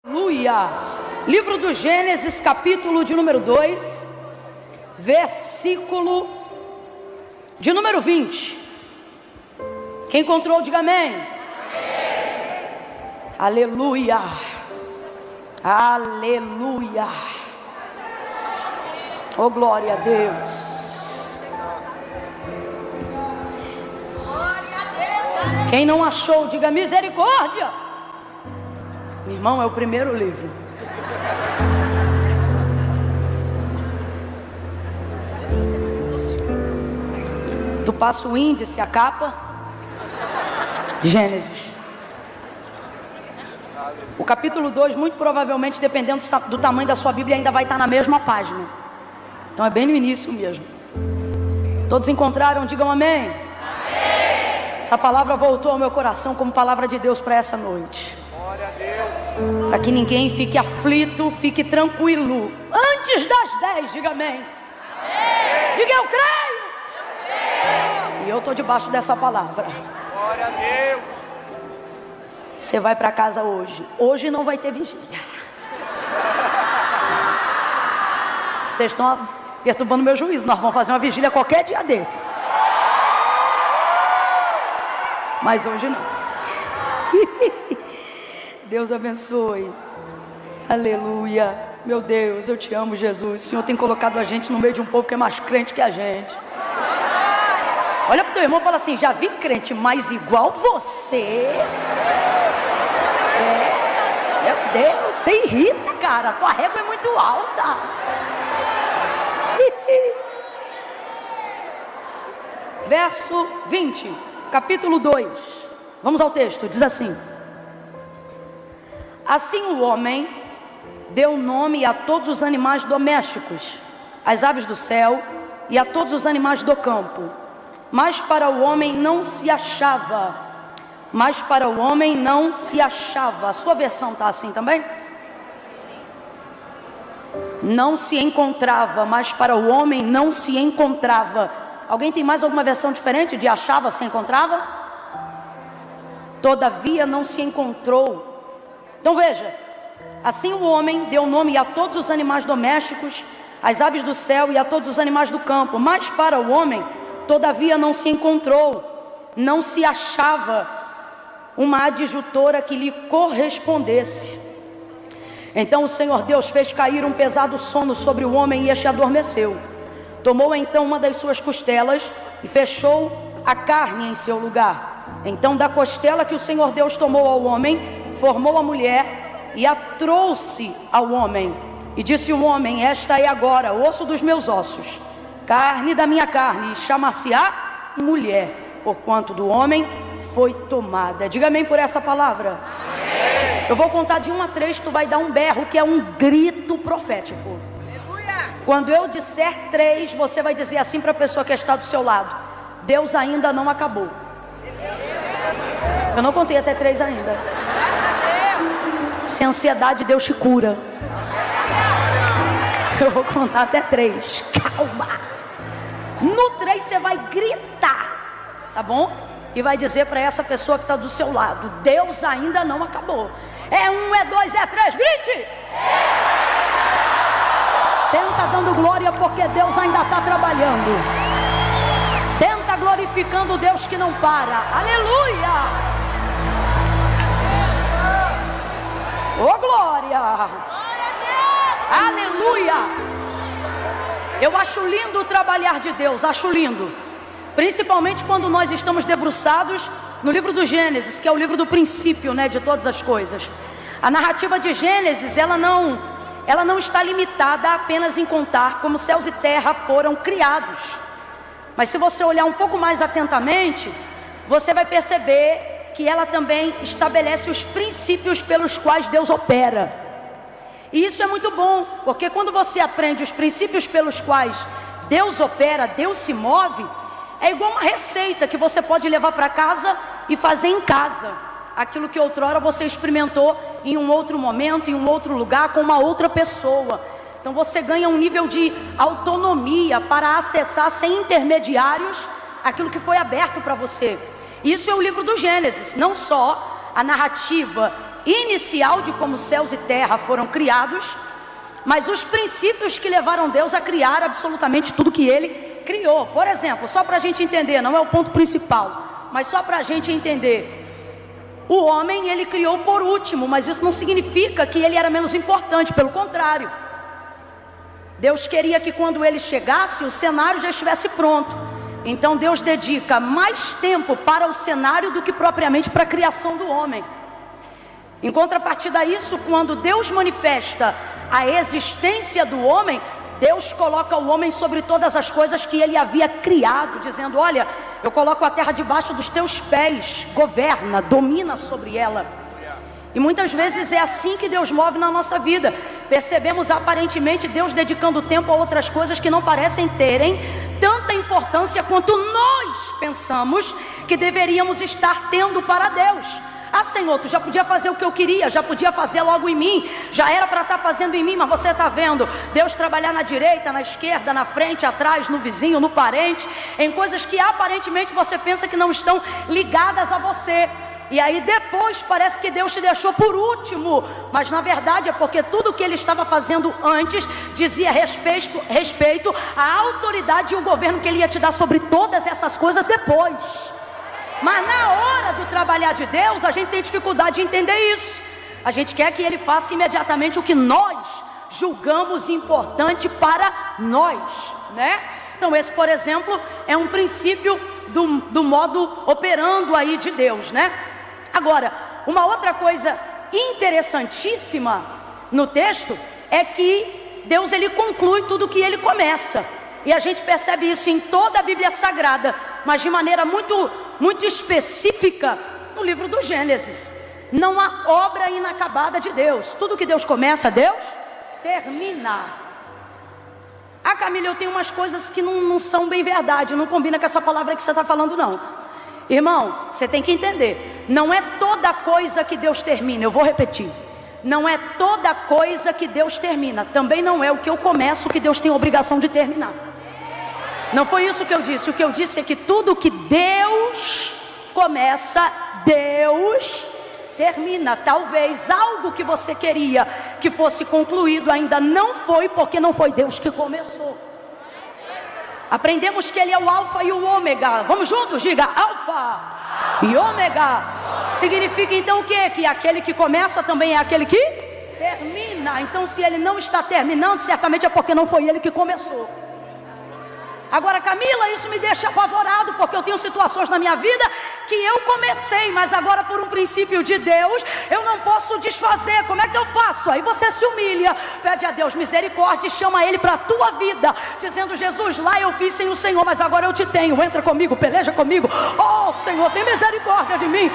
Aleluia! Livro do Gênesis, capítulo de número 2, versículo de número 20. Quem encontrou, diga amém. Amém. Aleluia! Aleluia! Oh, glória a Deus! Quem não achou, diga misericórdia. Meu irmão, é o primeiro livro. Tu passa o índice, a capa, Gênesis. O capítulo 2, muito provavelmente, dependendo do tamanho da sua Bíblia, ainda vai estar na mesma página. Então é bem no início mesmo. Todos encontraram, digam amém. Amém. Essa palavra voltou ao meu coração como palavra de Deus para essa noite. Glória a Deus. Para que ninguém fique aflito, fique tranquilo. Antes das 10, diga amém. Amém. Diga eu creio. E eu estou debaixo dessa palavra. Glória a Deus. Você vai para casa hoje. Hoje não vai ter vigília. Vocês estão perturbando meu juízo. Nós vamos fazer uma vigília qualquer dia desse. Mas hoje não. Deus abençoe. Aleluia. Meu Deus, eu te amo, Jesus. O Senhor tem colocado a gente no meio de um povo que é mais crente que a gente. Olha para o teu irmão e fala assim: já vi crente, mas igual você. Meu Deus, você irrita, cara. Tua régua é muito alta. Verso 20, capítulo 2. Vamos ao texto, diz assim: assim o homem deu nome a todos os animais domésticos, às aves do céu e a todos os animais do campo. Mas para o homem não se achava. Mas para o homem não se achava. A sua versão está assim também? Não se encontrava, mas para o homem não se encontrava. Alguém tem mais alguma versão diferente de achava, se encontrava? Todavia não se encontrou. Então veja, assim o homem deu nome a todos os animais domésticos, às aves do céu e a todos os animais do campo. Mas para o homem, todavia não se encontrou, não se achava uma adjutora que lhe correspondesse. Então o Senhor Deus fez cair um pesado sono sobre o homem e este adormeceu. Tomou então uma das suas costelas e fechou a carne em seu lugar. Então da costela que o Senhor Deus tomou ao homem, formou a mulher e a trouxe ao homem. E disse o homem: esta é agora osso dos meus ossos, carne da minha carne, e chamar-se-á mulher, porquanto do homem foi tomada. Diga amém por essa palavra. Amém. Eu vou contar de 1 a 3, tu vai dar um berro, que é um grito profético. Quando eu disser 3, você vai dizer assim para a pessoa que está do seu lado: Deus ainda não acabou. Eu não contei até 3 ainda. Se a ansiedade, Deus te cura. Eu vou contar até 3. Calma. No 3 você vai gritar, tá bom? E vai dizer para essa pessoa que está do seu lado: Deus ainda não acabou. É 1, é 2, é 3, grite! Senta dando glória, porque Deus ainda está trabalhando. Senta glorificando o Deus que não para. Aleluia! Oh, glória! Aleluia! Eu acho lindo o trabalhar de Deus, acho lindo. Principalmente quando nós estamos debruçados no livro do Gênesis, que é o livro do princípio, né, de todas as coisas. A narrativa de Gênesis, ela não está limitada apenas em contar como céus e terra foram criados. Mas se você olhar um pouco mais atentamente, você vai perceber que ela também estabelece os princípios pelos quais Deus opera. E isso é muito bom, porque quando você aprende os princípios pelos quais Deus opera, Deus se move, é igual uma receita que você pode levar para casa e fazer em casa. Aquilo que outrora você experimentou em um outro momento, em um outro lugar, com uma outra pessoa. Então você ganha um nível de autonomia para acessar sem intermediários aquilo que foi aberto para você. Isso é o livro do Gênesis, não só a narrativa inicial de como céus e terra foram criados, mas os princípios que levaram Deus a criar absolutamente tudo que Ele criou. Por exemplo, só para a gente entender, não é o ponto principal, mas só para a gente entender. O homem Ele criou por último, mas isso não significa que ele era menos importante, pelo contrário. Deus queria que quando ele chegasse, o cenário já estivesse pronto. Então Deus dedica mais tempo para o cenário do que propriamente para a criação do homem. Em contrapartida a isso, quando Deus manifesta a existência do homem, Deus coloca o homem sobre todas as coisas que Ele havia criado, dizendo: olha, eu coloco a terra debaixo dos teus pés, governa, domina sobre ela. E muitas vezes é assim que Deus move na nossa vida. Percebemos aparentemente Deus dedicando tempo a outras coisas que não parecem terem tanta importância quanto nós pensamos que deveríamos estar tendo para Deus. Ah, Senhor, tu já podia fazer o que eu queria, já podia fazer logo em mim, já era para estar fazendo em mim, mas você está vendo Deus trabalhar na direita, na esquerda, na frente, atrás, no vizinho, no parente, em coisas que aparentemente você pensa que não estão ligadas a você. E aí depois parece que Deus te deixou por último, mas na verdade é porque tudo que Ele estava fazendo antes dizia respeito à autoridade e o governo que Ele ia te dar sobre todas essas coisas depois. Mas na hora do trabalhar de Deus, a gente tem dificuldade de entender isso. A gente quer que Ele faça imediatamente o que nós julgamos importante para nós, né? Então esse, por exemplo, é um princípio do modo operando aí de Deus, né? Agora, uma outra coisa interessantíssima no texto é que Deus, Ele conclui tudo que Ele começa. E a gente percebe isso em toda a Bíblia Sagrada, mas de maneira muito específica no livro do Gênesis. Não há obra inacabada de Deus. Tudo que Deus começa, Deus termina. Ah, Camila, eu tenho umas coisas que não são bem verdade, não combina com essa palavra que você está falando, não. Irmão, você tem que entender, não é toda coisa que Deus termina. Eu vou repetir, não é toda coisa que Deus termina. Também não é o que eu começo que Deus tem obrigação de terminar. Não foi isso que eu disse. O que eu disse é que tudo que Deus começa, Deus termina. Talvez algo que você queria que fosse concluído ainda não foi, porque não foi Deus que começou. Aprendemos que Ele é o alfa e o ômega. Vamos juntos, diga alfa e ômega. Significa então o quê? Que aquele que começa também é aquele que termina. Então se Ele não está terminando, certamente é porque não foi Ele que começou. Agora, Camila, isso me deixa apavorado, porque eu tenho situações na minha vida que eu comecei, mas agora por um princípio de Deus, eu não posso desfazer. Como é que eu faço? Aí você se humilha, pede a Deus misericórdia e chama Ele para a tua vida, dizendo: Jesus, lá eu fiz sem o Senhor, mas agora eu te tenho, entra comigo, peleja comigo. Oh Senhor, tem misericórdia de mim.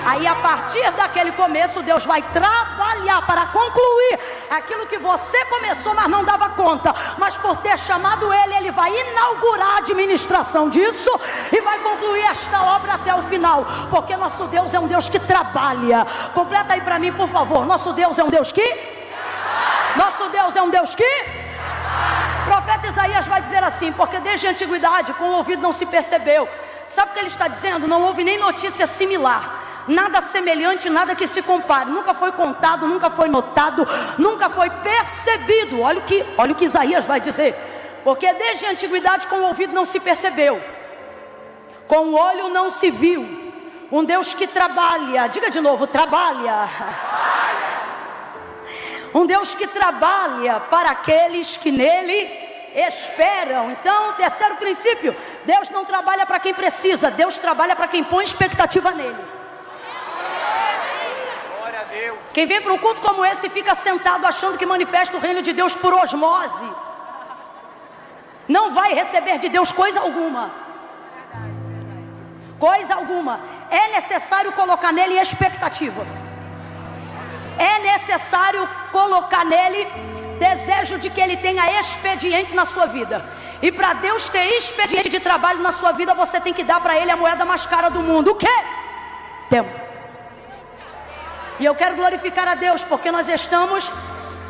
Aí a partir daquele começo, Deus vai trabalhar para concluir aquilo que você começou, mas não dava conta. Mas por ter chamado Ele, Ele vai inaugurar a administração disso e vai concluir esta obra até o final. Porque nosso Deus é um Deus que trabalha. Completa aí para mim, por favor. Nosso Deus é um Deus que Nosso Deus é um Deus que O profeta Isaías vai dizer assim: porque desde a antiguidade com o ouvido não se percebeu. Sabe o que ele está dizendo? Não houve nem notícia similar, nada semelhante, nada que se compare. Nunca foi contado, nunca foi notado, nunca foi percebido. Olha o que Isaías vai dizer. Porque desde a antiguidade com o ouvido não se percebeu, com o olho não se viu, um Deus que trabalha. Diga de novo: trabalha. Um Deus que trabalha para aqueles que nele esperam. Então, terceiro princípio: Deus não trabalha para quem precisa, Deus trabalha para quem põe expectativa nele. Quem vem para um culto como esse fica sentado achando que manifesta o reino de Deus por osmose, não vai receber de Deus coisa alguma. Coisa alguma. É necessário colocar nele expectativa. É necessário colocar nele desejo de que ele tenha expediente na sua vida. E para Deus ter expediente de trabalho na sua vida, você tem que dar para ele a moeda mais cara do mundo. O quê? Tempo. E eu quero glorificar a Deus, porque nós estamos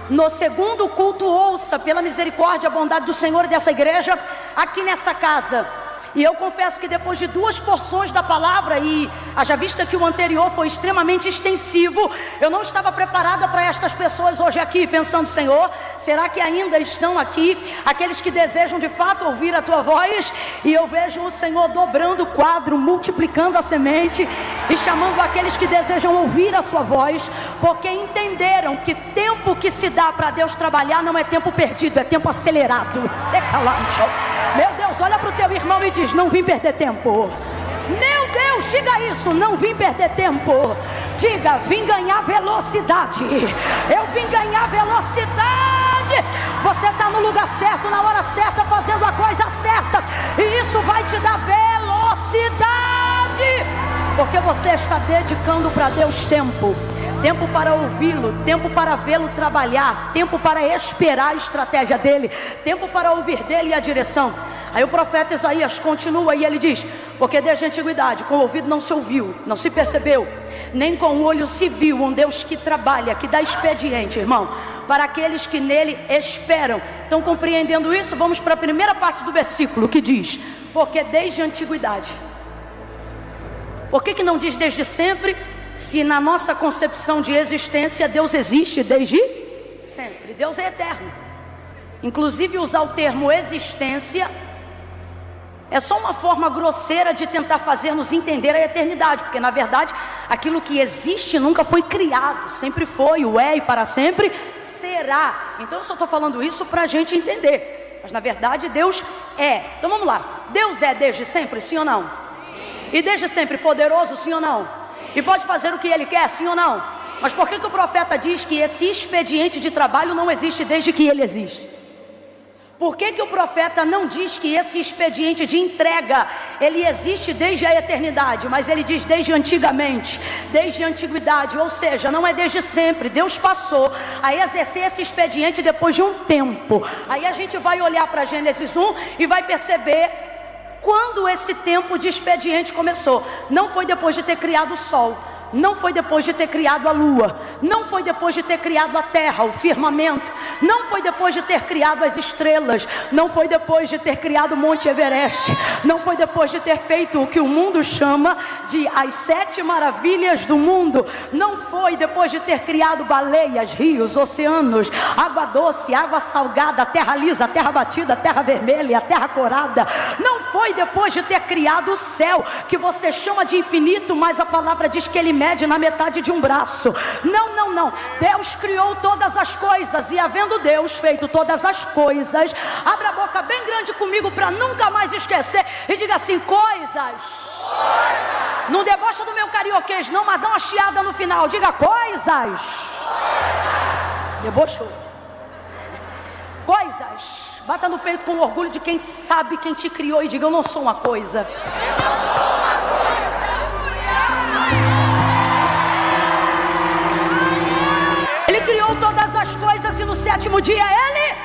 no segundo culto, ouça, pela misericórdia e a bondade do Senhor e dessa igreja, aqui nessa casa. E eu confesso que depois de 2 porções da palavra, e haja vista que o anterior foi extremamente extensivo, eu não estava preparada para estas pessoas hoje aqui, pensando: Senhor, será que ainda estão aqui aqueles que desejam de fato ouvir a tua voz? E eu vejo o Senhor dobrando o quadro, multiplicando a semente e chamando aqueles que desejam ouvir a sua voz, porque entenderam que tempo que se dá para Deus trabalhar não é tempo perdido, é tempo acelerado. Meu Deus, olha para o teu irmão e diz: não vim perder tempo. Meu Deus, diga isso: não vim perder tempo. Diga: vim ganhar velocidade. Eu vim ganhar velocidade. Você está no lugar certo, na hora certa, fazendo a coisa certa, e isso vai te dar velocidade, porque você está dedicando para Deus tempo. Tempo para ouvi-lo, tempo para vê-lo trabalhar, tempo para esperar a estratégia dele, tempo para ouvir dele a direção. Aí o profeta Isaías continua e ele diz: porque desde a antiguidade com o ouvido não se ouviu, não se percebeu, nem com o olho se viu um Deus que trabalha, que dá expediente, irmão, para aqueles que nele esperam. Então, compreendendo isso, vamos para a primeira parte do versículo, que diz: porque desde a antiguidade. Por que não diz desde sempre? Se na nossa concepção de existência Deus existe desde sempre, Deus é eterno. Inclusive usar o termo existência é só uma forma grosseira de tentar fazer-nos entender a eternidade, porque na verdade aquilo que existe nunca foi criado, sempre foi, o é e para sempre será. Então eu só estou falando isso para a gente entender, mas na verdade Deus é. Então vamos lá: Deus é desde sempre, sim ou não? Sim. E desde sempre poderoso, sim ou não? E pode fazer o que ele quer, sim ou não? Mas por que o profeta diz que esse expediente de trabalho não existe desde que ele existe? Por que o profeta não diz que esse expediente de entrega, ele existe desde a eternidade, mas ele diz desde antigamente, desde a antiguidade? Ou seja, não é desde sempre. Deus passou a exercer esse expediente depois de um tempo. Aí a gente vai olhar para Gênesis 1 e vai perceber quando esse tempo de expediente começou. Não foi depois de ter criado o sol, não foi depois de ter criado a lua, não foi depois de ter criado a terra, o firmamento, não foi depois de ter criado as estrelas, não foi depois de ter criado o Monte Everest, não foi depois de ter feito o que o mundo chama de as 7 maravilhas do mundo, não foi depois de ter criado baleias, rios, oceanos, água doce, água salgada, terra lisa, terra batida, terra vermelha, terra corada, não foi depois de ter criado o céu, que você chama de infinito, mas a palavra diz que ele mede na metade de um braço. Não. Deus criou todas as coisas, e havendo Deus feito todas as coisas, abra a boca bem grande comigo para nunca mais esquecer e diga assim: coisas. Não debocha do meu carioquês não, mas dá uma chiada no final. Diga: coisas. Debochou. Coisas. Bata no peito com orgulho de quem sabe quem te criou e diga: eu não sou uma coisa. Ele criou todas as coisas e no 7º dia ele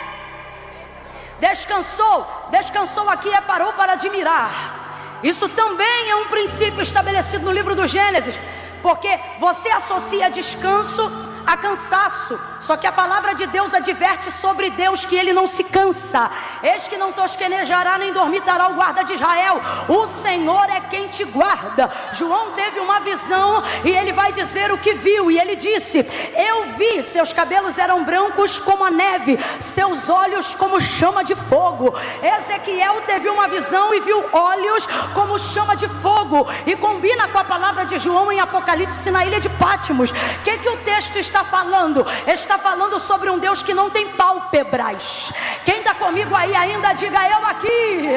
descansou. Descansou aqui é parou para admirar. Isso também é um princípio estabelecido no livro do Gênesis, porque você associa descanso a cansaço, só que a palavra de Deus adverte sobre Deus que ele não se cansa. Eis que não tosquenejará nem dormitará o guarda de Israel, o Senhor é quem te guarda. João teve uma visão e ele vai dizer o que viu, e ele disse: eu vi, seus cabelos eram brancos como a neve, seus olhos como chama de fogo. Ezequiel teve uma visão e viu olhos como chama de fogo, e combina com a palavra de João em Apocalipse na ilha de Patmos. O que o texto está falando? Está falando sobre um Deus que não tem pálpebras. Quem está comigo aí ainda diga: eu aqui.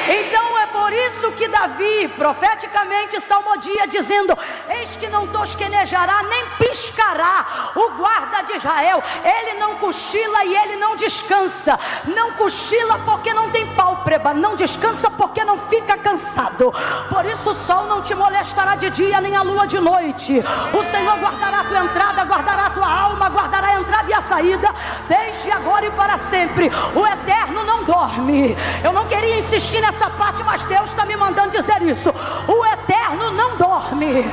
Então é por isso que Davi profeticamente salmodia dizendo: eis que não tosquenejará nem piscará o guarda de Israel. Ele não cochila e ele não descansa. Não cochila porque não tem pálpebra, não descansa porque não fica cansado. Por isso o sol não te molestará de dia, nem a lua de noite. O Senhor guardará a tua entrada, guardará a tua alma, guardará a entrada e a saída, desde agora e para sempre. O eterno não dorme. Eu não queria insistir nessa parte, mas Deus está me mandando dizer isso. O eterno não dorme.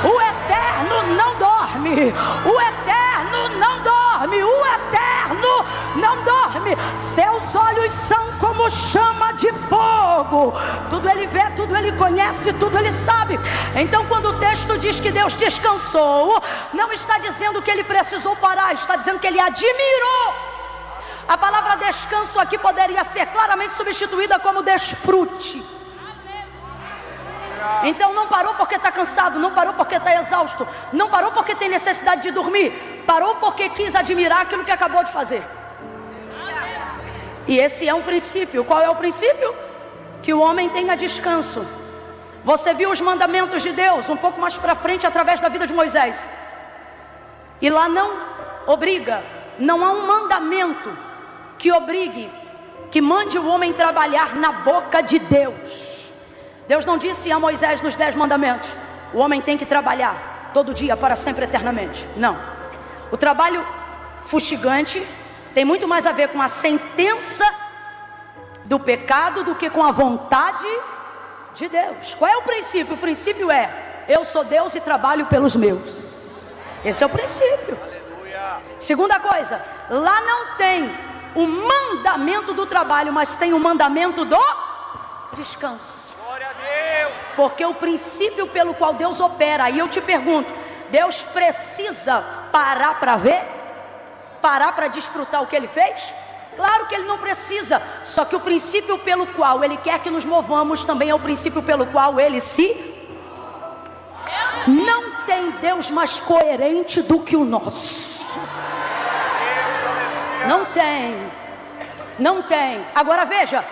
O eterno não dorme. O eterno não dorme. O eterno não dorme. Seus olhos são como como chama de fogo. Tudo ele vê, tudo ele conhece, tudo ele sabe. Então quando o texto diz que Deus descansou, não está dizendo que ele precisou parar, está dizendo que ele admirou. A palavra descanso aqui poderia ser claramente substituída como desfrute. Então não parou porque está cansado, não parou porque está exausto, não parou porque tem necessidade de dormir, parou porque quis admirar aquilo que acabou de fazer. E esse é um princípio. Qual é o princípio? Que o homem tenha descanso. Você viu os mandamentos de Deus um pouco mais para frente através da vida de Moisés, e lá não obriga, não há um mandamento que obrigue, que mande o homem trabalhar na boca de Deus. Deus não disse a Moisés nos 10 mandamentos: o homem tem que trabalhar todo dia para sempre eternamente. Não. O trabalho fustigante tem muito mais a ver com a sentença do pecado do que com a vontade de Deus. Qual é o princípio? O princípio é: eu sou Deus e trabalho pelos meus. Esse é o princípio. Segunda coisa, lá não tem o mandamento do trabalho, mas tem o mandamento do descanso. Glória a Deus. Porque o princípio pelo qual Deus opera, aí eu te pergunto, Deus precisa parar para ver? Parar para desfrutar o que Ele fez? Claro que Ele não precisa. Só que o princípio pelo qual Ele quer que nos movamos também é o princípio pelo qual Ele se... Não tem Deus mais coerente do que o nosso. Não tem. Não tem. Agora veja,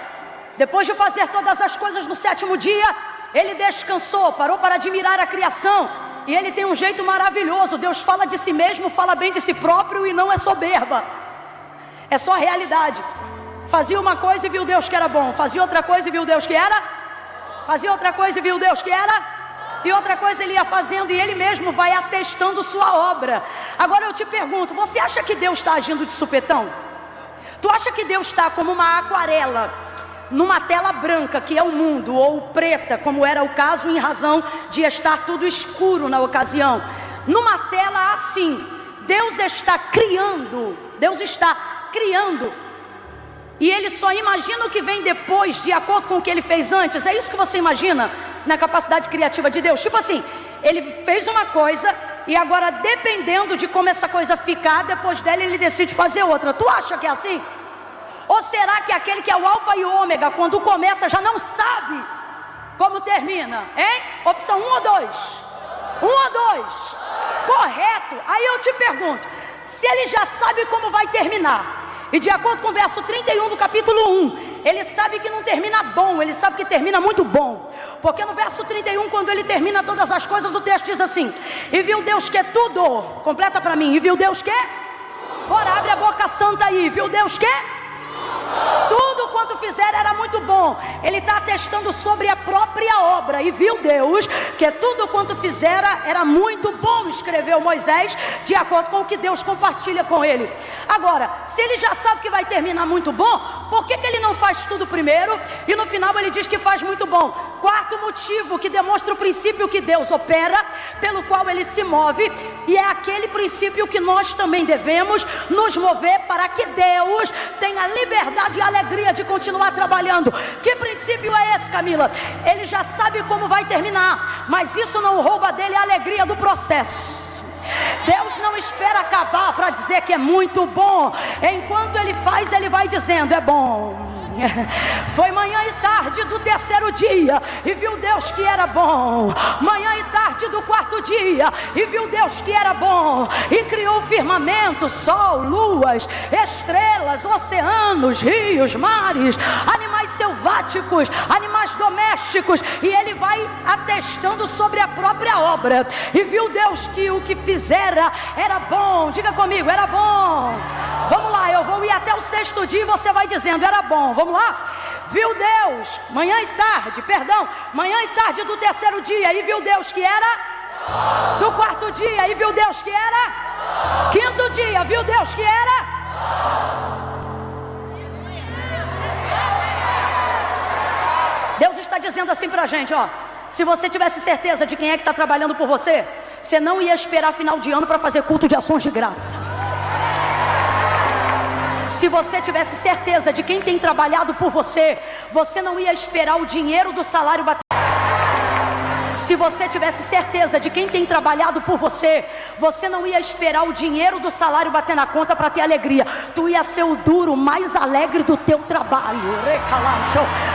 depois de fazer todas as coisas no 7º dia, Ele descansou, parou para admirar a criação. E Ele tem um jeito maravilhoso. Deus fala de si mesmo, fala bem de si próprio, e não é soberba, é só a realidade. Fazia uma coisa e viu Deus que era bom, fazia outra coisa e viu Deus que era, fazia outra coisa e viu Deus que era, e outra coisa Ele ia fazendo, e Ele mesmo vai atestando sua obra. Agora eu te pergunto, você acha que Deus está agindo de supetão? Tu acha que Deus está como uma aquarela numa tela branca, que é o mundo, ou preta, como era o caso, em razão de estar tudo escuro na ocasião? Numa tela assim, Deus está criando, e Ele só imagina o que vem depois, de acordo com o que Ele fez antes. É isso que você imagina na capacidade criativa de Deus? Tipo assim, Ele fez uma coisa, e agora, dependendo de como essa coisa ficar, depois dela Ele decide fazer outra. Tu acha que é assim? Ou será que aquele que é o alfa e o ômega, quando começa já não sabe como termina? Hein? Opção 1 ou 2? 1 ou 2? Correto. Aí eu te pergunto, se Ele já sabe como vai terminar, e de acordo com o verso 31 do capítulo 1, Ele sabe que não termina bom, Ele sabe que termina muito bom. Porque no verso 31, quando Ele termina todas as coisas, o texto diz assim: e viu Deus que tudo, completa para mim, e viu Deus que? Ora, abre a boca santa aí, viu Deus que? Tudo quanto fizer era muito bom. Ele está atestando sobre a própria obra. E viu Deus que tudo quanto fizera era muito bom, escreveu Moisés, de acordo com o que Deus compartilha com ele. Agora, se Ele já sabe que vai terminar muito bom, por que Ele não faz tudo primeiro e no final Ele diz que faz muito bom? Quarto motivo que demonstra o princípio que Deus opera, pelo qual Ele se move, e é aquele princípio que nós também devemos nos mover, para que Deus tenha liberdade e alegria de continuar trabalhando. Que princípio é esse, Camila? Ele já sabe como vai terminar, mas isso não rouba dele a alegria do processo. Deus não espera acabar para dizer que é muito bom. Enquanto Ele faz, Ele vai dizendo: é bom. Foi manhã e tarde do 3º dia, e viu Deus que era bom. Manhã e tarde do 4º dia, e viu Deus que era bom. E criou o firmamento, sol, luas, estrelas, oceanos, rios, mares, animais selváticos, animais domésticos. E Ele vai atestando sobre a própria obra. E viu Deus que o que fizera era bom. Diga comigo, era bom. Vamos lá, eu vou ir até o 6º dia e você vai dizendo: era bom. Vamos lá? Viu Deus, manhã e tarde do 3º dia, e viu Deus que era do 4º dia, e viu Deus que era 5º dia, viu Deus que era. Deus está dizendo assim pra gente, ó: se você tivesse certeza de quem é que está trabalhando por você, você não ia esperar final de ano para fazer culto de ações de graça. Se você tivesse certeza de quem tem trabalhado por você, você não ia esperar o dinheiro do salário bater. Se você tivesse certeza de quem tem trabalhado por você, você não ia esperar o dinheiro do salário bater na conta para ter alegria. Tu ia ser o duro mais alegre do teu trabalho.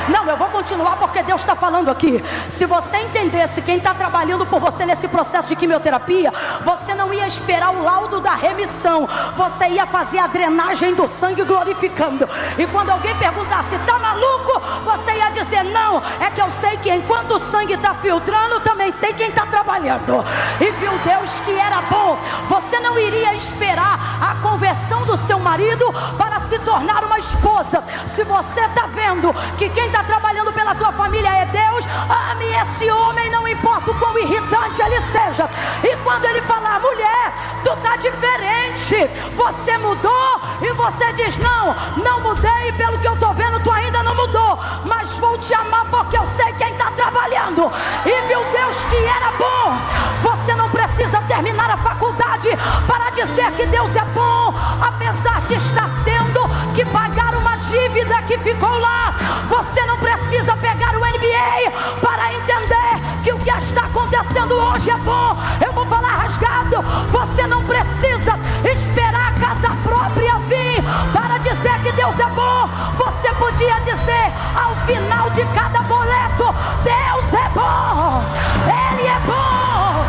Não, eu vou continuar porque Deus está falando aqui. Se você entendesse quem está trabalhando por você nesse processo de quimioterapia, você não ia esperar o laudo da remissão. Você ia fazer a drenagem do sangue glorificando. E quando alguém perguntasse, tá maluco? Você ia dizer, não, é que eu sei que enquanto o sangue está filtrando, eu também sei quem está trabalhando. E viu Deus que era bom. Você não iria esperar a conversão do seu marido para se tornar uma esposa. Se você está vendo que quem está trabalhando pela tua família é Deus, ame esse homem, não importa o quão irritante ele seja. E quando ele falar, mulher, tu está diferente, você mudou, e você diz, não mudei, pelo que eu estou vendo tu ainda não mudou, mas vou te amar porque eu sei quem está trabalhando. E viu Deus que era bom. Você não precisa terminar a faculdade para dizer que Deus é bom, apesar de estar tendo que pagar uma dívida que ficou lá. Você não precisa pegar o MBA para entender que o que está acontecendo hoje é bom. Eu vou falar rasgado. Você não precisa esperar a casa própria vir para dizer que Deus é bom. Você podia dizer ao final de cada boleto, Deus é bom, Ele é bom,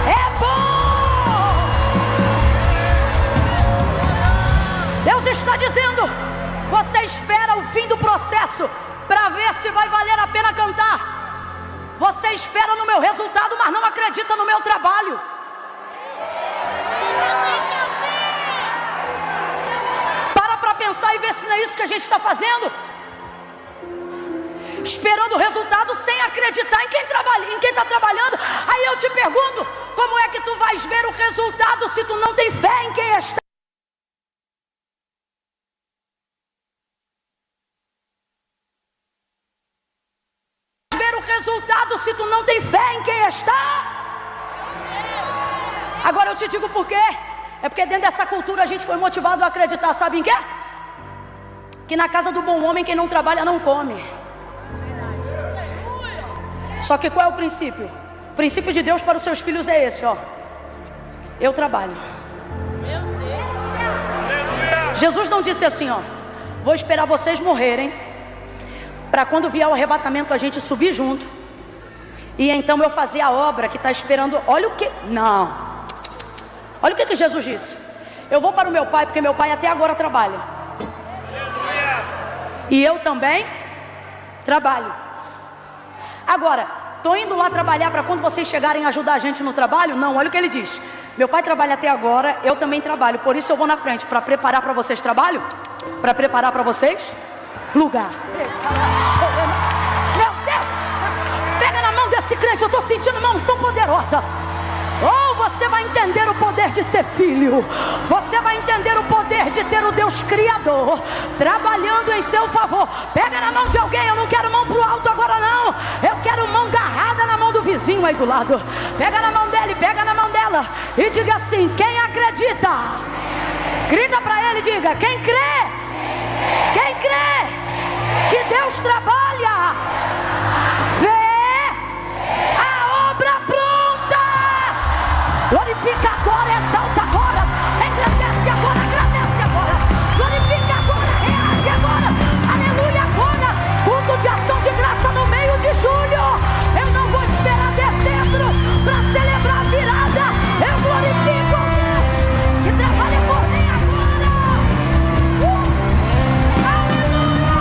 é bom. Deus está dizendo, você espera o fim do processo para ver se vai valer a pena cantar. Você espera no meu resultado, mas não acredita no meu trabalho. Para pensar e ver se não é isso que a gente está fazendo. Esperando o resultado sem acreditar em quem está trabalhando. Aí eu te pergunto, como é que tu vais ver o resultado se tu não tem fé em quem está? Ver o resultado se tu não tem fé em quem está? Agora eu te digo por quê. É porque dentro dessa cultura a gente foi motivado a acreditar, sabe em quê? Que na casa do bom homem quem não trabalha não come. Só que qual é o princípio? O princípio de Deus para os seus filhos é esse, ó. Eu trabalho. Jesus não disse assim, ó, vou esperar vocês morrerem, para quando vier o arrebatamento a gente subir junto, e então eu fazer a obra que está esperando. Olha o que, não. Olha o que Jesus disse. Eu vou para o meu pai, porque meu pai até agora trabalha. E eu também trabalho. Agora, estou indo lá trabalhar para quando vocês chegarem a ajudar a gente no trabalho? Não, olha o que ele diz. Meu pai trabalha até agora, eu também trabalho. Por isso eu vou na frente, para preparar para vocês trabalho, para preparar para vocês lugar. Meu Deus, pega na mão desse crente, eu estou sentindo uma unção poderosa. Oh, você vai entender o poder de ser filho. Você vai entender o poder de ter o Deus Criador trabalhando em seu favor. Pega na mão de alguém, eu não quero mão pro alto agora não. Eu quero mão agarrada na mão do vizinho aí do lado. Pega na mão dele, pega na mão dela e diga assim, quem acredita? Grita para ele, diga, quem crê? Quem crê que Deus trabalha, vê a obra pronta. Glorifica agora, exalta agora, engrandece agora, agradece agora, glorifica agora, reage agora, aleluia agora, culto de ação de graça no meio de julho. Eu não vou esperar dezembro para celebrar a virada, eu glorifico a Deus que trabalha por mim agora. Aleluia,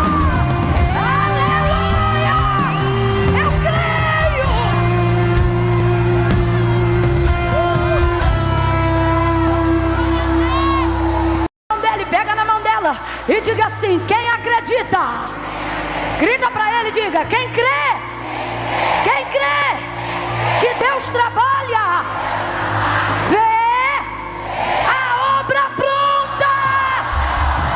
aleluia, eu creio. Pega na mão dela e diga assim, quem acredita? Grita para ele, diga, quem crê? Quem crê que Deus trabalha, vê a obra pronta.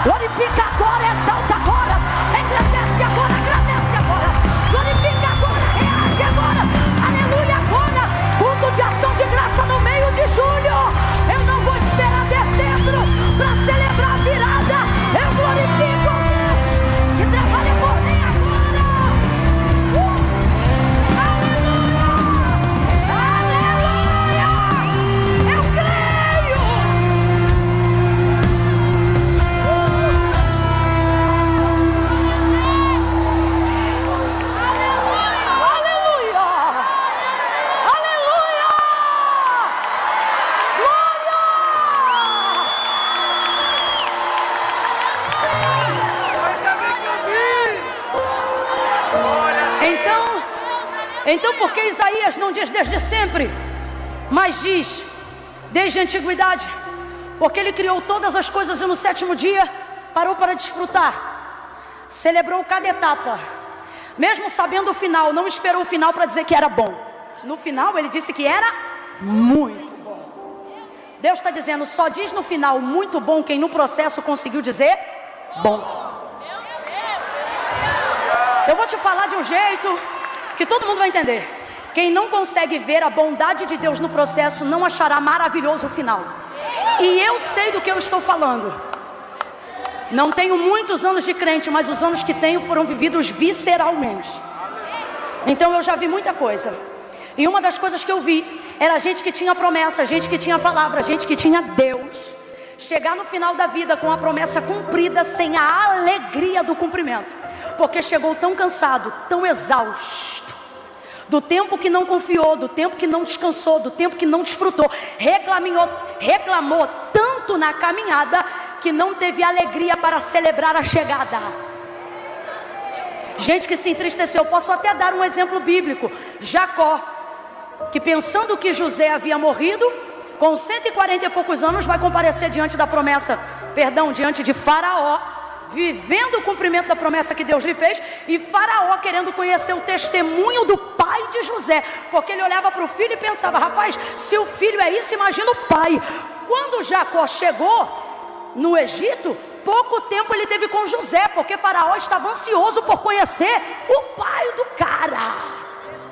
Glorifica agora, exalta agora, engrandece agora, agradece agora, glorifica agora, reage agora, aleluia agora, culto de ação de graça no meio de julho. Eu não vou esperar dezembro para Então por que Isaías não diz desde sempre, mas diz desde a antiguidade? Porque ele criou todas as coisas e no sétimo dia parou para desfrutar, celebrou cada etapa, mesmo sabendo o final, não esperou o final para dizer que era bom. No final ele disse que era muito bom. Deus está dizendo, só diz no final muito bom quem no processo conseguiu dizer bom. Eu vou te falar de um jeito que todo mundo vai entender. Quem não consegue ver a bondade de Deus no processo não achará maravilhoso o final. E eu sei do que eu estou falando. Não tenho muitos anos de crente, mas os anos que tenho foram vividos visceralmente. Então eu já vi muita coisa. E uma das coisas que eu vi era gente que tinha promessa, gente que tinha palavra, gente que tinha Deus, chegar no final da vida com a promessa cumprida sem a alegria do cumprimento. Porque chegou tão cansado, tão exausto, do tempo que não confiou, do tempo que não descansou, do tempo que não desfrutou, reclamou tanto na caminhada que não teve alegria para celebrar a chegada. Gente que se entristeceu. Posso até dar um exemplo bíblico. Jacó, que pensando que José havia morrido, com 140 e poucos anos vai comparecer diante da promessa, diante de Faraó, vivendo o cumprimento da promessa que Deus lhe fez, e Faraó querendo conhecer o testemunho do pai de José, porque ele olhava para o filho e pensava, rapaz, se o filho é isso, imagina o pai. Quando Jacó chegou no Egito, pouco tempo ele teve com José, porque Faraó estava ansioso por conhecer o pai do cara,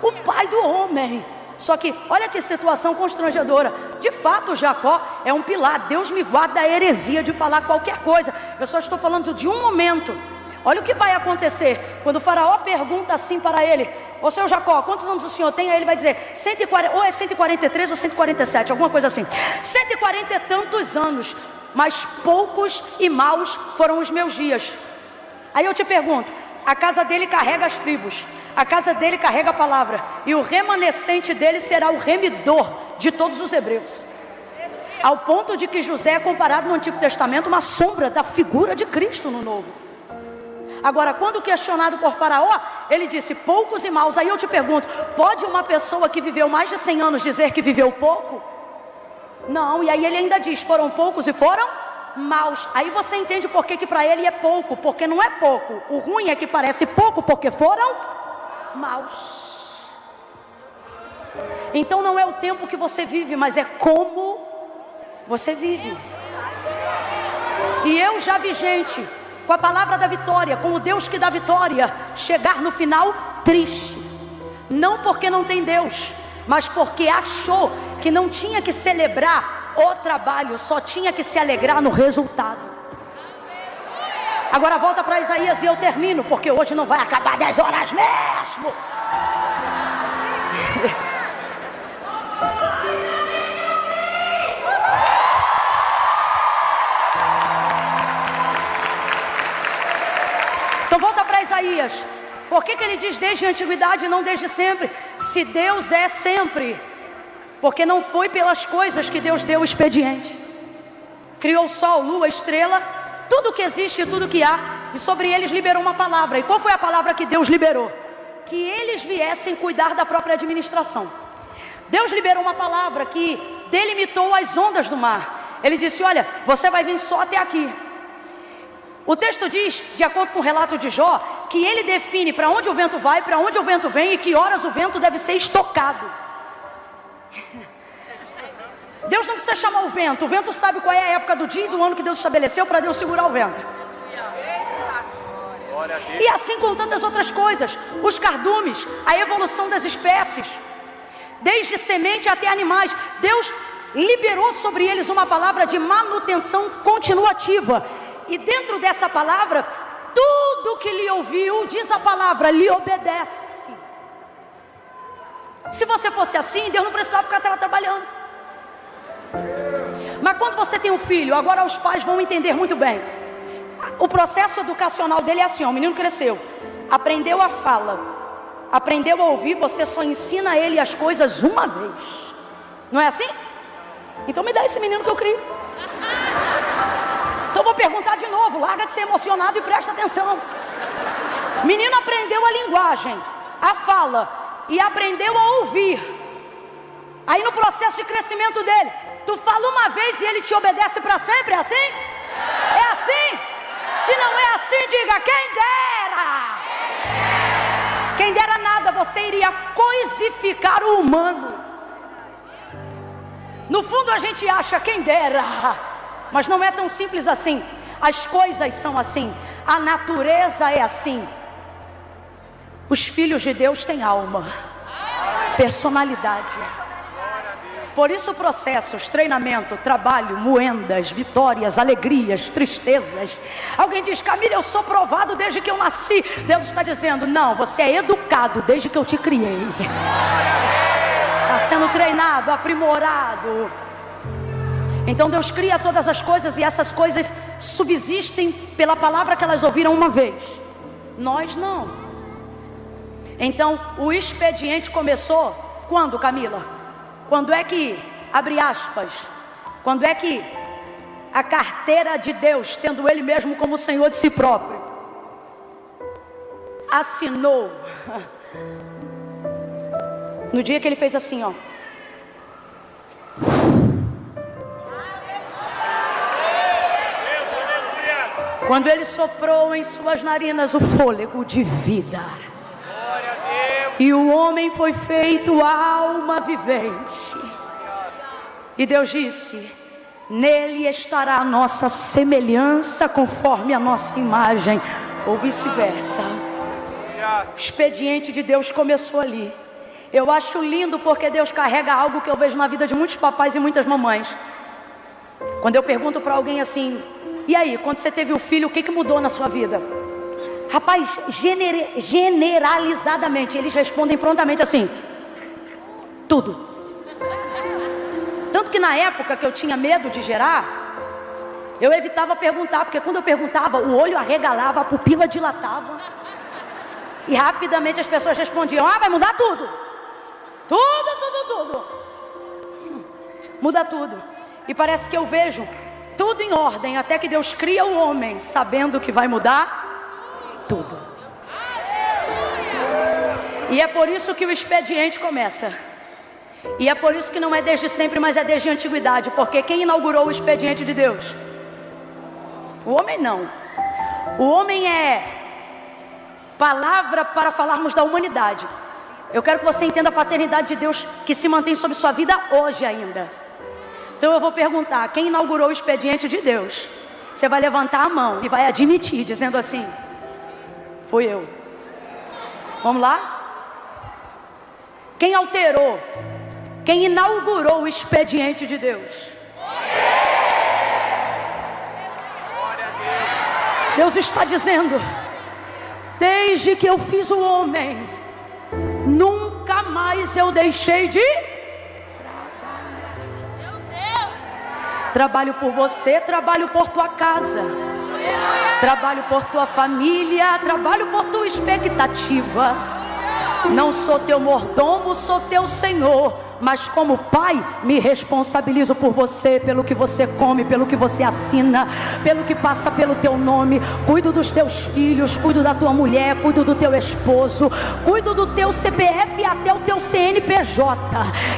o pai do homem. Só que, olha que situação constrangedora. De fato, Jacó é um pilar. Deus me guarda da heresia de falar qualquer coisa. Eu só estou falando de um momento. Olha o que vai acontecer. Quando o Faraó pergunta assim para ele, ô seu Jacó, quantos anos o senhor tem? Aí ele vai dizer, 140, ou é 143 ou 147, alguma coisa assim. 140 e tantos anos, mas poucos e maus foram os meus dias. Aí eu te pergunto, a casa dele carrega as tribos, a casa dele carrega a palavra, e o remanescente dele será o remidor de todos os hebreus. Ao ponto de que José é comparado no Antigo Testamento uma sombra da figura de Cristo no Novo. Agora, quando questionado por Faraó, ele disse poucos e maus. Aí eu te pergunto, pode uma pessoa que viveu mais de 100 anos dizer que viveu pouco? Não, e aí ele ainda diz, foram poucos e foram maus. Aí você entende por que para ele é pouco, porque não é pouco. O ruim é que parece pouco, porque foram maus. Então não é o tempo que você vive, mas é como você vive. E eu já vi gente com a palavra da vitória, com o Deus que dá vitória, chegar no final triste. Não porque não tem Deus, mas porque achou que não tinha que celebrar o trabalho, só tinha que se alegrar no resultado. Agora volta para Isaías e eu termino, porque hoje não vai acabar 10 horas mesmo. Então volta para Isaías. Por que ele diz desde a antiguidade e não desde sempre? Se Deus é sempre, porque não foi pelas coisas que Deus deu o expediente. Criou o sol, lua, estrela, tudo que existe e tudo que há, e sobre eles liberou uma palavra. E qual foi a palavra que Deus liberou? Que eles viessem cuidar da própria administração. Deus liberou uma palavra que delimitou as ondas do mar. Ele disse, olha, você vai vir só até aqui. O texto diz, de acordo com o relato de Jó, que ele define para onde o vento vai, para onde o vento vem e que horas o vento deve ser estocado. Deus não precisa chamar o vento sabe qual é a época do dia e do ano que Deus estabeleceu para Deus segurar o vento. E assim com tantas outras coisas, os cardumes, a evolução das espécies, desde semente até animais. Deus liberou sobre eles uma palavra de manutenção continuativa. E dentro dessa palavra, tudo que lhe ouviu, diz a palavra, lhe obedece. Se você fosse assim, Deus não precisava ficar trabalhando. Mas quando você tem um filho, agora os pais vão entender muito bem. O processo educacional dele é assim, ó, o menino cresceu, aprendeu a fala, aprendeu a ouvir, você só ensina a ele as coisas uma vez. Não é assim? Então me dá esse menino que eu crio. Então vou perguntar de novo, larga de ser emocionado e presta atenção. Menino aprendeu a linguagem, a fala, e aprendeu a ouvir. Aí no processo de crescimento dele, tu fala uma vez e ele te obedece para sempre, é assim? É assim? Se não é assim, diga, quem dera! Quem dera nada, você iria coisificar o humano. No fundo a gente acha, quem dera, mas não é tão simples assim. As coisas são assim, a natureza é assim. Os filhos de Deus têm alma, personalidade. Por isso processos, treinamento, trabalho, moendas, vitórias, alegrias, tristezas. Alguém diz, Camila, eu sou provado desde que eu nasci. Deus está dizendo, não, você é educado desde que eu te criei. Está sendo treinado, aprimorado. Então Deus cria todas as coisas e essas coisas subsistem pela palavra que elas ouviram uma vez. Nós não. Então o expediente começou quando, Camila? Quando é que, abre aspas, quando é que a carteira de Deus, tendo Ele mesmo como Senhor de si próprio, assinou? No dia que Ele fez assim, ó. Quando Ele soprou em suas narinas o fôlego de vida. E o homem foi feito alma vivente. E Deus disse, nele estará a nossa semelhança conforme a nossa imagem, ou vice-versa. O expediente de Deus começou ali. Eu acho lindo porque Deus carrega algo que eu vejo na vida de muitos papais e muitas mamães. Quando eu pergunto para alguém assim, e aí, quando você teve o filho, o que mudou na sua vida? Rapaz, generalizadamente, eles respondem prontamente assim, tudo. Tanto que na época que eu tinha medo de gerar, eu evitava perguntar, porque quando eu perguntava, o olho arregalava, a pupila dilatava. E rapidamente as pessoas respondiam, vai mudar tudo. Tudo. Muda tudo. E parece que eu vejo tudo em ordem, até que Deus cria o homem, sabendo que vai mudar tudo. E é por isso que o expediente começa. E é por isso que não é desde sempre, mas é desde a antiguidade. Porque quem inaugurou o expediente de Deus? O homem não. O homem é palavra para falarmos da humanidade. Eu quero que você entenda a paternidade de Deus que se mantém sobre sua vida hoje ainda. Então eu vou perguntar, quem inaugurou o expediente de Deus? Você vai levantar a mão e vai admitir, dizendo assim, fui eu. Vamos lá? Quem alterou? Quem inaugurou o expediente de Deus? Deus está dizendo, desde que eu fiz o homem, nunca mais eu deixei de trabalhar. Trabalho por você, trabalho por tua casa, trabalho por tua família, trabalho por tua expectativa. Não sou teu mordomo, sou teu Senhor. Mas como pai, me responsabilizo por você, pelo que você come, pelo que você assina, pelo que passa pelo teu nome. Cuido dos teus filhos, cuido da tua mulher, cuido do teu esposo, cuido do teu CPF e até o teu CNPJ.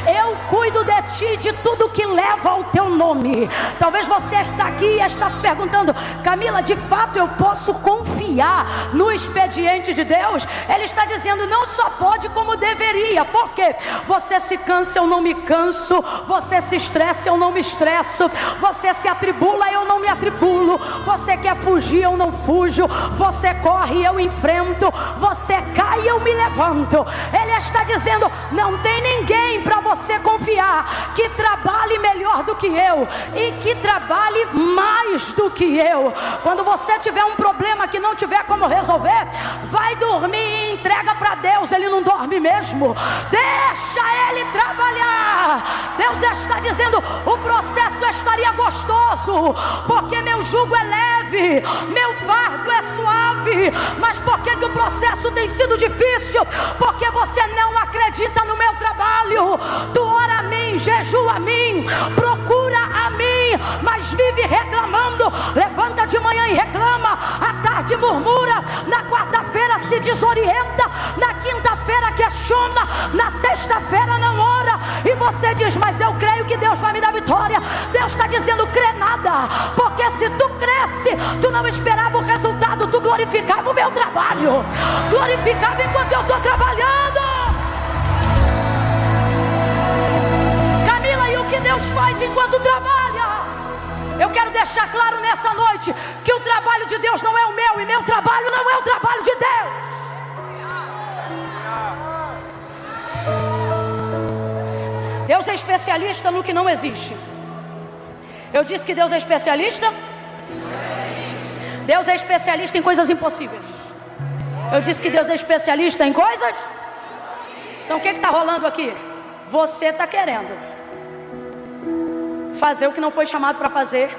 Eu cuido de ti, de tudo que leva ao teu nome. Talvez você está aqui e está se perguntando, Camila, de fato eu posso confiar no expediente de Deus? Ele está dizendo, não só pode como deveria. Por quê? Você se cansa, eu não me canso. Você se estressa, eu não me estresso. Você se atribula, eu não me atribulo. Você quer fugir, eu não fujo. Você corre, eu enfrento. Você cai, eu me levanto. Ele está dizendo, não tem ninguém para você confiar que trabalhe melhor do que eu e que trabalhe mais do que eu. Quando você tiver um problema que não tiver como resolver, vai dormir e entrega para Deus. Ele não dorme mesmo. Deixa Ele trabalhar. Deus está dizendo, o processo estaria gostoso, porque meu jugo é leve, meu fardo é suave. Mas por que o processo tem sido difícil? Porque você não acredita no meu trabalho. Tu ora a mim, jejua a mim, procura a mim, mas vive reclamando. Levanta de manhã e reclama, à tarde murmura, na quarta-feira se desorienta, na quinta-feira questiona, na sexta-feira não ora, e você diz, mas eu creio que Deus vai me dar vitória. Deus está dizendo, crê nada, porque se tu cresce, tu não esperava o resultado, tu glorificava o meu trabalho, glorificava enquanto eu estou trabalhando. Camila, e o que Deus faz enquanto trabalha? Eu quero deixar claro nessa noite que o trabalho de Deus não é o meu, e meu trabalho não é o trabalho de Deus. Deus é especialista no que não existe. Eu disse que Deus é especialista? Deus é especialista em coisas impossíveis. Eu disse que Deus é especialista em coisas? Então o que está rolando aqui? Você está querendo fazer o que não foi chamado para fazer,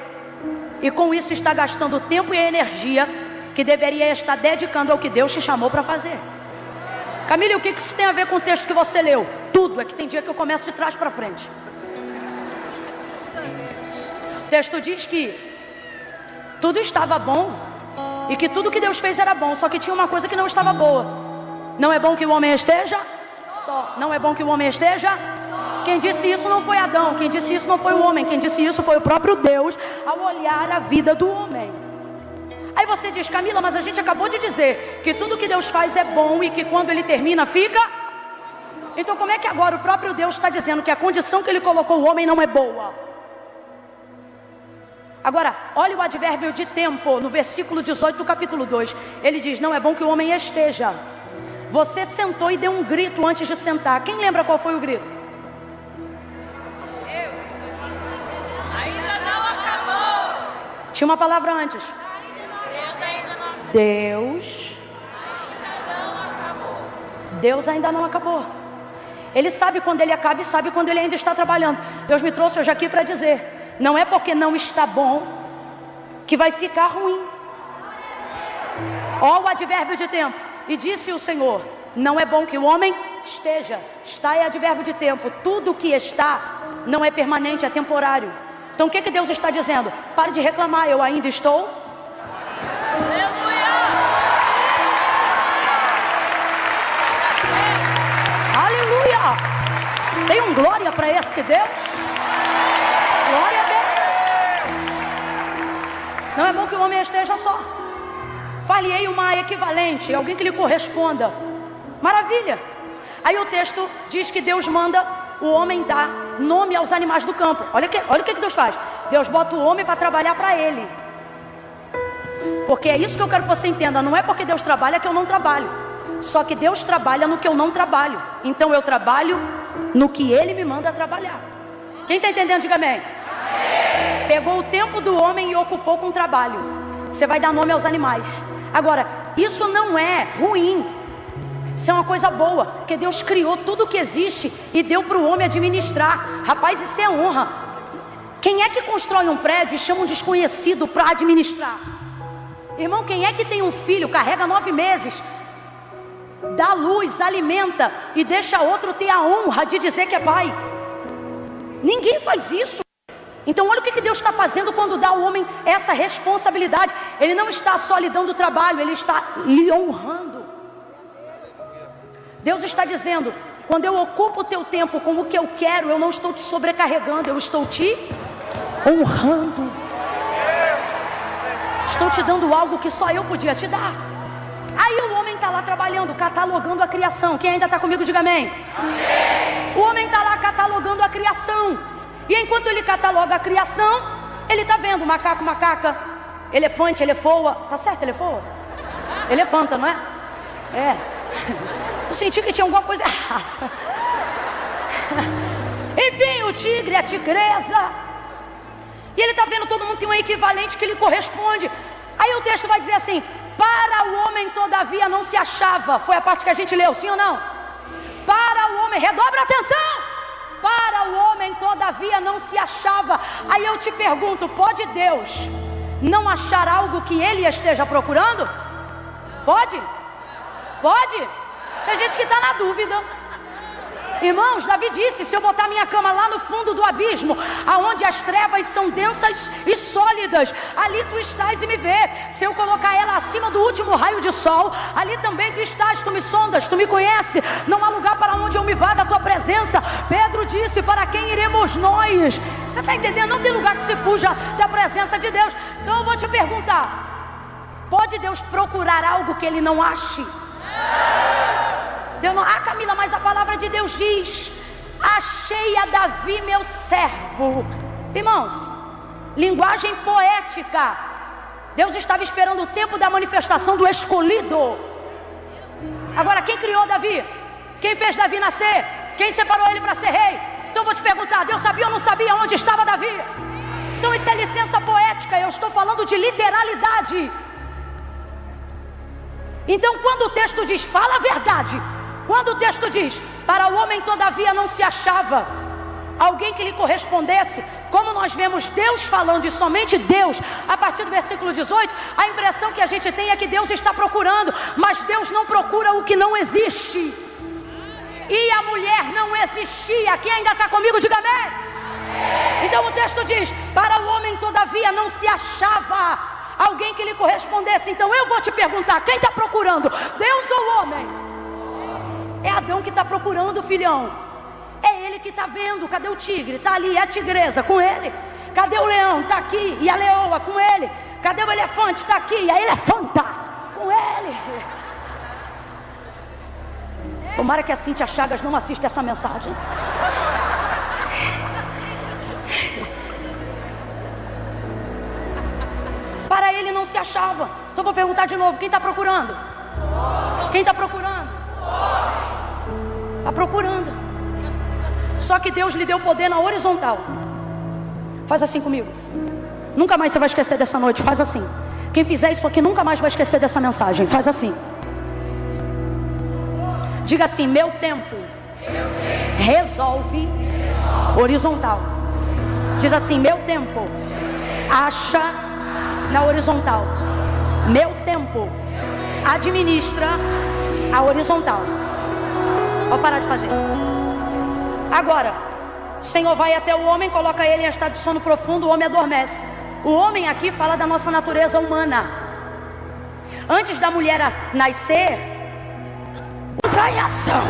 e com isso está gastando tempo e energia que deveria estar dedicando ao que Deus te chamou para fazer. Camila, o que isso tem a ver com o texto que você leu? Tudo, é que tem dia que eu começo de trás para frente. O texto diz que tudo estava bom, e que tudo que Deus fez era bom, só que tinha uma coisa que não estava boa. Não é bom que o homem esteja só. Não é bom que o homem esteja só. Quem disse isso não foi Adão, quem disse isso não foi o homem, quem disse isso foi o próprio Deus, ao olhar a vida do homem. Aí você diz, Camila, mas a gente acabou de dizer que tudo que Deus faz é bom, e que quando Ele termina fica. Então como é que agora o próprio Deus está dizendo que a condição que Ele colocou o homem não é boa? Agora, olha o advérbio de tempo, no versículo 18 do capítulo 2. Ele diz, não é bom que o homem esteja. Você sentou e deu um grito antes de sentar. Quem lembra qual foi o grito? Tinha uma palavra antes. Deus ainda não acabou. Ele sabe quando Ele acaba e sabe quando Ele ainda está trabalhando. Deus me trouxe hoje aqui para dizer, não é porque não está bom que vai ficar ruim. Olha o advérbio de tempo. E disse o Senhor, não é bom que o homem esteja. Está é advérbio de tempo. Tudo que está não é permanente, é temporário. Então o que Deus está dizendo? Pare de reclamar, eu ainda estou. Aleluia! Tem um glória para esse Deus? Glória a Deus! Não é bom que o homem esteja só. Falhei uma equivalente, alguém que lhe corresponda. Maravilha! Aí o texto diz que Deus manda o homem dar nome aos animais do campo. Olha o que Deus faz. Deus bota o homem para trabalhar para Ele. Porque é isso que eu quero que você entenda. Não é porque Deus trabalha que eu não trabalho. Só que Deus trabalha no que eu não trabalho. Então eu trabalho no que Ele me manda trabalhar. Quem está entendendo, diga amém. Pegou o tempo do homem e ocupou com o trabalho. Você vai dar nome aos animais. Agora, isso não é ruim. Isso é uma coisa boa, porque Deus criou tudo que existe e deu para o homem administrar. Rapaz, isso é honra. Quem é que constrói um prédio e chama um desconhecido para administrar? Irmão, quem é que tem um filho, carrega 9 meses, dá luz, alimenta e deixa outro ter a honra de dizer que é pai? Ninguém faz isso. Então olha o que Deus está fazendo quando dá ao homem essa responsabilidade. Ele não está só lhe dando trabalho, Ele está lhe honrando. Deus está dizendo, quando eu ocupo o teu tempo com o que eu quero, eu não estou te sobrecarregando, eu estou te honrando. Estou te dando algo que só eu podia te dar. Aí o homem está lá trabalhando, catalogando a criação. Quem ainda está comigo, diga amém. O homem está lá catalogando a criação. E enquanto ele cataloga a criação, ele está vendo macaco, macaca, elefante, elefoa. Tá certo, elefoa? Elefanta, não é? É. Eu senti que tinha alguma coisa errada. Enfim, o tigre, a tigresa. E ele está vendo, todo mundo tem um equivalente que lhe corresponde. Aí o texto vai dizer assim, para o homem todavia não se achava. Foi a parte que a gente leu, sim ou não? Para o homem, redobra a atenção. Para o homem todavia não se achava. Aí eu te pergunto, pode Deus não achar algo que Ele esteja procurando? Pode? Pode? Tem gente que está na dúvida. Irmãos, Davi disse: se eu botar minha cama lá no fundo do abismo, aonde as trevas são densas e sólidas, ali tu estás e me vê. Se eu colocar ela acima do último raio de sol, ali também tu estás, tu me sondas, tu me conhece. Não há lugar para onde eu me vá da tua presença. Pedro disse: para quem iremos nós? Você está entendendo? Não tem lugar que se fuja da presença de Deus. Então eu vou te perguntar: pode Deus procurar algo que Ele não ache? Deus não... Ah, Camila, mas a palavra de Deus diz: achei a Davi meu servo. Irmãos, linguagem poética. Deus estava esperando o tempo da manifestação do escolhido. Agora, quem criou Davi? Quem fez Davi nascer? Quem separou ele para ser rei? Então eu vou te perguntar: Deus sabia ou não sabia onde estava Davi? Então isso é licença poética, eu estou falando de literalidade. Então quando o texto diz, fala a verdade. Quando o texto diz, para o homem todavia não se achava alguém que lhe correspondesse, como nós vemos Deus falando, e somente Deus, a partir do versículo 18, a impressão que a gente tem é que Deus está procurando, mas Deus não procura o que não existe. E a mulher não existia. Quem ainda está comigo, diga amém. Então o texto diz, para o homem todavia não se achava alguém que lhe correspondesse. Então eu vou te perguntar, quem está procurando? Deus ou o homem? É Adão que está procurando, filhão. É ele que está vendo. Cadê o tigre? Está ali, é a tigresa com ele. Cadê o leão? Está aqui, e a leoa com ele. Cadê o elefante? Está aqui, e a elefanta com ele. Tomara que a Cíntia Chagas não assista essa mensagem. Para ele não se achava. Então vou perguntar de novo, quem está procurando? Quem está procurando? Está procurando. Só que Deus lhe deu poder na horizontal. Faz assim comigo. Nunca mais você vai esquecer dessa noite. Faz assim. Quem fizer isso aqui nunca mais vai esquecer dessa mensagem. Faz assim. Diga assim: meu tempo resolve horizontal. Diz assim: meu tempo acha na horizontal. Meu tempo administra a horizontal. Vou parar de fazer. Agora, o Senhor vai até o homem, coloca ele em estado de sono profundo, o homem adormece. O homem aqui fala da nossa natureza humana. Antes da mulher nascer, entra em ação.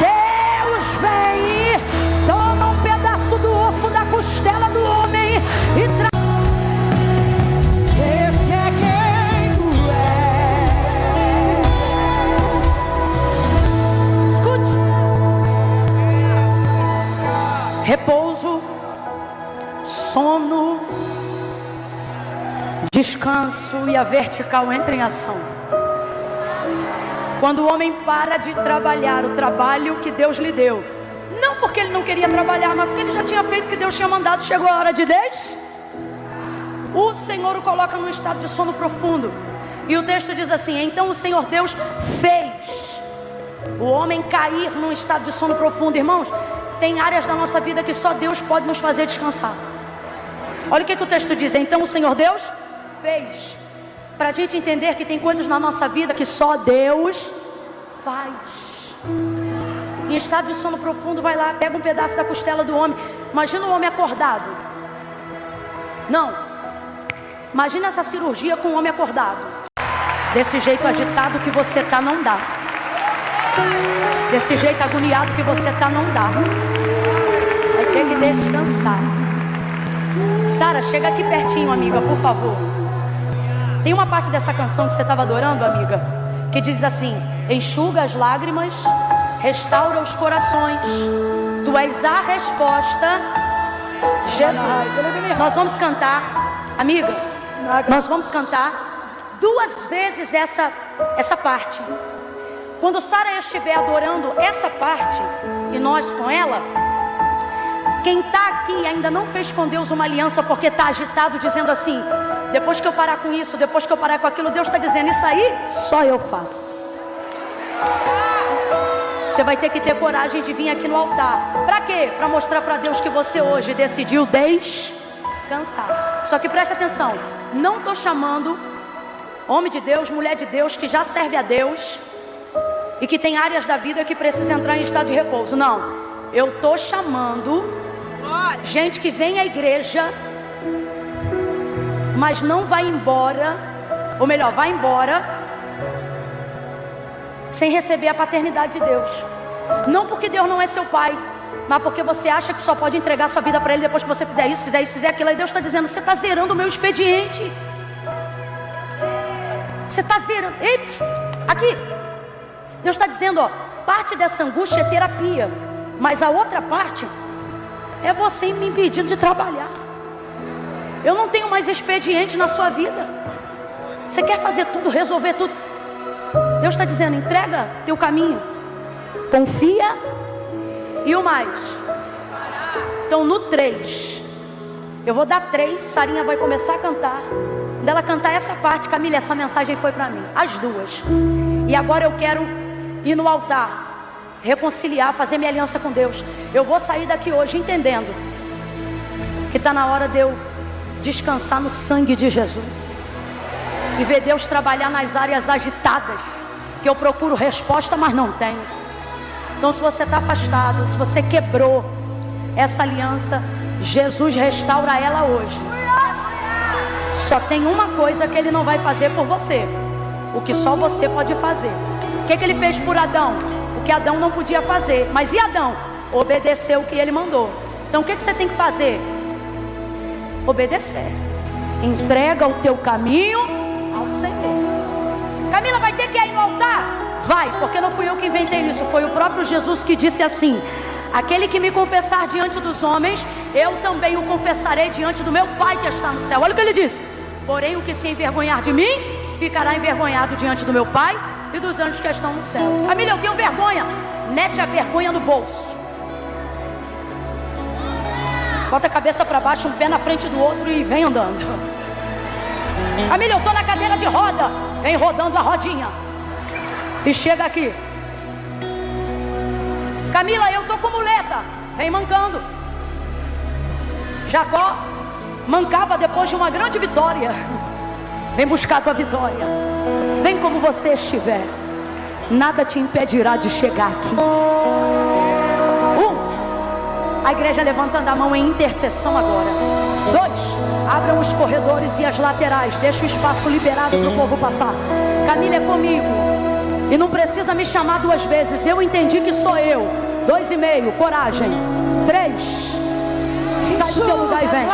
Deus vem e toma um pedaço do osso da costela do homem e traz. Esse é quem tu és. Escute. Repouso, sono, descanso e a vertical entra em ação. Quando o homem para de trabalhar o trabalho que Deus lhe deu, não porque ele não queria trabalhar, mas porque ele já tinha feito o que Deus tinha mandado, chegou a hora de Deus, o Senhor o coloca num estado de sono profundo. E o texto diz assim: então o Senhor Deus fez o homem cair num estado de sono profundo. Irmãos, tem áreas da nossa vida que só Deus pode nos fazer descansar. Olha o que o texto diz: então o Senhor Deus fez. Para a gente entender que tem coisas na nossa vida que só Deus faz. Em estado de sono profundo, vai lá, pega um pedaço da costela do homem. Imagina o homem acordado. Não. Imagina essa cirurgia com o homem acordado. Desse jeito agitado que você está, não dá. Desse jeito agoniado que você está, não dá. Vai ter que descansar. Sara, chega aqui pertinho, amiga, por favor. Tem uma parte dessa canção que você estava adorando, amiga, que diz assim: enxuga as lágrimas, restaura os corações. Tu és a resposta, Jesus. Nós vamos cantar, amiga, nós vamos cantar 2 vezes essa parte. Quando Sara estiver adorando essa parte, e nós com ela, quem está aqui e ainda não fez com Deus uma aliança porque está agitado, dizendo assim: depois que eu parar com isso, depois que eu parar com aquilo, Deus está dizendo: isso aí só eu faço. Você vai ter que ter coragem de vir aqui no altar. Para quê? Para mostrar para Deus que você hoje decidiu descansar. Só que preste atenção, não estou chamando homem de Deus, mulher de Deus que já serve a Deus e que tem áreas da vida que precisa entrar em estado de repouso. Não, eu estou chamando gente que vem à igreja, mas não vai embora, ou melhor, vai embora sem receber a paternidade de Deus. Não porque Deus não é seu pai, mas porque você acha que só pode entregar sua vida para Ele depois que você fizer isso, fizer aquilo. Aí Deus está dizendo: você está zerando o meu expediente. Você está zerando. Ei, aqui Deus está dizendo, ó, parte dessa angústia é terapia, mas a outra parte é você me impedindo de trabalhar. Eu não tenho mais expediente na sua vida. Você quer fazer tudo, resolver tudo. Deus está dizendo: entrega teu caminho, confia, e o mais. Então no 3, eu vou dar 3, Sarinha vai começar a cantar. Quando ela cantar essa parte, Camila, essa mensagem foi para mim, as duas. E agora eu quero ir no altar, reconciliar, fazer minha aliança com Deus. Eu vou sair daqui hoje entendendo que está na hora de eu descansar no sangue de Jesus e ver Deus trabalhar nas áreas agitadas, que eu procuro resposta, mas não tenho. Então, se você está afastado, se você quebrou essa aliança, Jesus restaura ela hoje. Só tem uma coisa que Ele não vai fazer por você, o que só você pode fazer. O que Ele fez por Adão? O que Adão não podia fazer. Mas e Adão? Obedeceu o que Ele mandou. Então o que você tem que fazer? Obedecer. Entrega o teu caminho ao Senhor. Camila, vai ter que ir no altar? Vai, porque não fui eu que inventei isso. Foi o próprio Jesus que disse assim: aquele que me confessar diante dos homens, eu também o confessarei diante do meu Pai que está no céu. Olha o que Ele disse: porém o que se envergonhar de mim, ficará envergonhado diante do meu Pai e dos anjos que estão no céu. Camila, eu tenho vergonha. Mete a vergonha no bolso. Bota a cabeça para baixo, um pé na frente do outro e vem andando. Camila, eu estou na cadeira de roda. Vem rodando a rodinha e chega aqui. Camila, eu estou com muleta. Vem mancando. Jacó mancava depois de uma grande vitória. Vem buscar a tua vitória. Vem como você estiver. Nada te impedirá de chegar aqui. A igreja levantando a mão em intercessão agora. 2, abram os corredores e as laterais. Deixa o espaço liberado para o povo passar. Camila, é comigo. E não precisa me chamar 2 vezes. Eu entendi que sou eu. 2,5, coragem. 3, sai do teu lugar e vem.